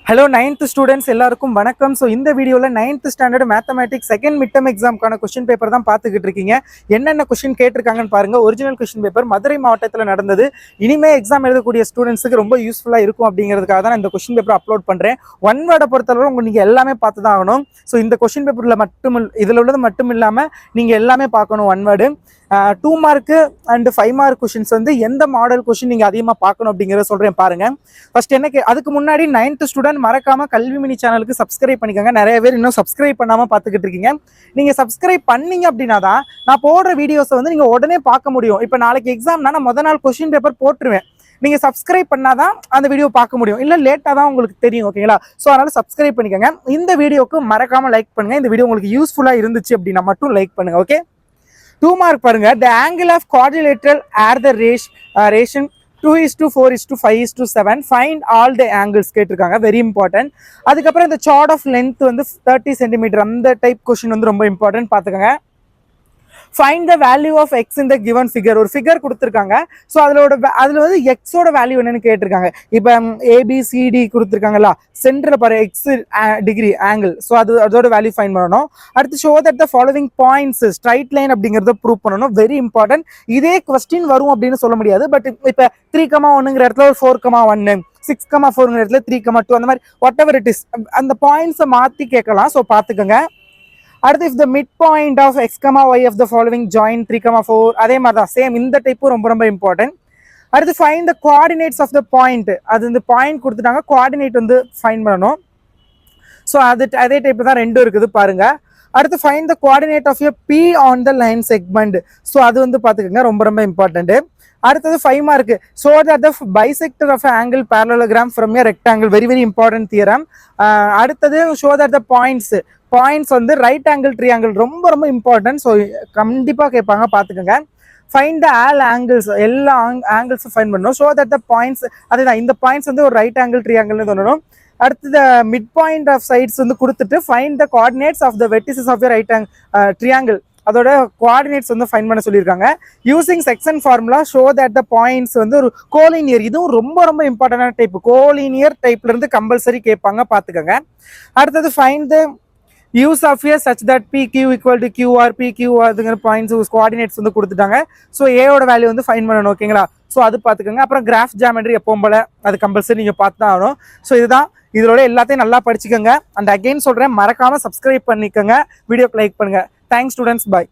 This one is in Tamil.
Hello 9th students எல்லாருக்கும் வணக்கம். ஸோ இந்த வீடியோவில் 9th standard mathematics second mid term எக்ஸாம்க்கான கொஸ்டின் பேப்பர் தான் பார்த்துக்கிட்டு இருக்கீங்க. என்னென்ன கொஸ்டின் கேட்டிருக்காங்கன்னு பாருங்க. ஒரிஜினல் கொஸ்டின் பேப்பர் மதுரை மாவட்டத்தில் நடந்தது. இனிமே எக்ஸாம் எழுதக்கூடிய ஸ்டூடெண்ட்ஸுக்கு ரொம்ப யூஸ்ஃபுல்லாக இருக்கும் அப்படிங்கிறதுக்காக தான் இந்த கொஸ்டின் பேப்பர் அப்லோட் பண்ணுறேன். ஒன் வேர்டை பொறுத்தளவு நீங்கள் எல்லாமே பார்த்து தான் ஆகணும். ஸோ இந்த கொஸ்டின் பேப்பரில் இதில் உள்ளது மட்டும் இல்லாமல் நீங்கள் எல்லாமே பார்க்கணும். One word 2 mark and 5 mark questions வந்து எந்த மாடல் கொஷின் நீங்கள் அதிகமாக பார்க்கணும் அப்படிங்கிறத சொல்கிறேன் பாருங்க. ஃபர்ஸ்ட் அதுக்கு முன்னாடி 9th ஸ்டூடெண்ட் மறக்காம கல்வி மினி சேனலுக்கு சப்ஸ்கிரைப் பண்ணிக்கோங்க. நிறைய பேர் இன்னும் சப்ஸ்கிரைப் பண்ணாமல் பார்த்துக்கிட்டு இருக்கீங்க. நீங்கள் சப்ஸ்கிரைப் பண்ணீங்க அப்படின்னா தான் நான் போடுற வீடியோஸை வந்து நீங்கள் உடனே பார்க்க முடியும். இப்போ நாளைக்கு எக்ஸாம்னா நான் முதல் நாள் கொஸ்டின் பேப்பர் போட்டுருவேன். நீங்கள் சப்ஸ்கிரைப் பண்ணாதான் அந்த வீடியோ பார்க்க முடியும், இல்லை லேட்டாக தான் உங்களுக்கு தெரியும். ஓகேங்களா? ஸோ அதனால் சப்ஸ்கிரைப் பண்ணிக்கோங்க. இந்த வீடியோக்கு மறக்காமல் லைக் பண்ணுங்கள். இந்த வீடியோ உங்களுக்கு யூஸ்ஃபுல்லாக இருந்துச்சு அப்படின்னா மட்டும் லைக் பண்ணுங்கள். ஓகே, 2 மார்க் பாருங்க. The angle of quadrilateral are the ratio 2:4:5:7. Find all the angles கேட்டிருக்காங்க. Very important. அதுக்கப்புறம் இந்த சார்ட் ஆஃப் லென்த் வந்து 30 சென்டிமீட்டர், அந்த டைப் கொஸ்டின் வந்து ரொம்ப இம்பார்ட்டன்ட் பார்த்துக்கோங்க. Find the value of x in the given figure. ஒரு ஃபிகர் கொடுத்துருக்காங்க. ஸோ அதில் வந்து எக்ஸோட வேல்யூ என்னன்னு கேட்டிருக்காங்க. இப்போ ஏபிசிடி கொடுத்துருக்காங்களா, சென்டரில் பாரு எக்ஸ் டிகிரி ஆங்கிள். ஸோ அதோட வேல்யூ ஃபைண்ட் பண்ணணும். அடுத்து show that the following points straight line அப்படிங்கிறத ப்ரூவ் பண்ணணும். Very important. இதே கொஸ்டின் வரும் அப்படின்னு சொல்ல முடியாது. பட் இப்போ 3,1ங்கிற இடத்துல ஒரு 4,1, 6,4ங்கிற இடத்துல 3,2, அந்த மாதிரி வாட் எவர் இட் இஸ், அந்த பாயிண்ட்ஸை மாற்றி கேட்கலாம். ஸோ பார்த்துக்கோங்க. அடுத்து if the midpoint of x, y of the following join 3,4, அதே மாதிரி தான் சேம். இந்த டைப்பும் ரொம்ப ரொம்ப இம்பார்ட்டன்ட். அடுத்து find the coordinates of the point. அது இந்த பாயிண்ட் கொடுத்துட்டாங்க, கோஆர்டினேட் வந்து ஃபைண்ட் பண்ணணும். ஸோ அதே டைப் தான் ரெண்டும் இருக்குது பாருங்க. அடுத்து find the coordinate of a p on the line segment. So அது வந்து பார்த்துக்கோங்க, ரொம்ப ரொம்ப இம்பார்ட்டன்ட். அடுத்தது 5 mark. Show that the bisector of angle parallelogram from a rectangle. Very very important theorem. அடுத்தது ஷோ தட் த பாயிண்ட்ஸ் வந்து ரைட் ஆங்கிள் ட்ரியாங்கிள், ரொம்ப ரொம்ப இம்பார்ட்டன்ட். ஸோ கண்டிப்பாக கேட்பாங்க, பார்த்துக்கோங்க. ஃபைண்ட் த ஆல் ஆங்கிள்ஸ், எல்லா ஆங்கிள்ஸும் ஃபைண்ட் பண்ணணும். ஸோ தட் த பாயிண்ட்ஸ், அதுதான் இந்த பாயிண்ட்ஸ் வந்து ஒரு ரைட் ஆங்கிள் ட்ரியாங்கிள்னு தோணணும். அடுத்தது மிட் பாயிண்ட் ஆஃப் சைட்ஸ் வந்து கொடுத்துட்டு find the coordinates of the vertices of a right triangle, அதோட கோஆர்டினேட்ஸ் வந்து ஃபைண்ட் பண்ண சொல்லியிருக்காங்க. Using section formula show that the points வந்து ஒரு கோலினியர். இதுவும் ரொம்ப ரொம்ப இம்பார்ட்டன்டான டைப். கோலினியர் டைப்ல இருந்து கம்பல்சரி கேட்பாங்க, பார்த்துக்கோங்க. அடுத்தது find the use of a such that PQ equal to QR, PQ அதுங்கிற பாயிண்ட்ஸ் கோஆர்டினேட்ஸ் வந்து கொடுத்துட்டாங்க. ஸோ ஏயோட வேல்யூ வந்து ஃபைண்ட் பண்ணணும். ஓகேங்களா? ஸோ அது பார்த்துக்கோங்க. அப்புறம் கிராஃப் ஜாமெட்ரி எப்பவும் போல அது கம்பல்சரி நீங்கள் பார்த்து தான் ஆகணும். ஸோ இதுதான், இதோட எல்லாத்தையும் நல்லா படிச்சுக்கோங்க. அண்ட் அகைன் சொல்கிறேன், மறக்காமல் சப்ஸ்கிரைப் பண்ணிக்கோங்க, வீடியோக்கு லைக் பண்ணுங்கள். தேங்க்ஸ் ஸ்டூடெண்ட்ஸ், பாய்.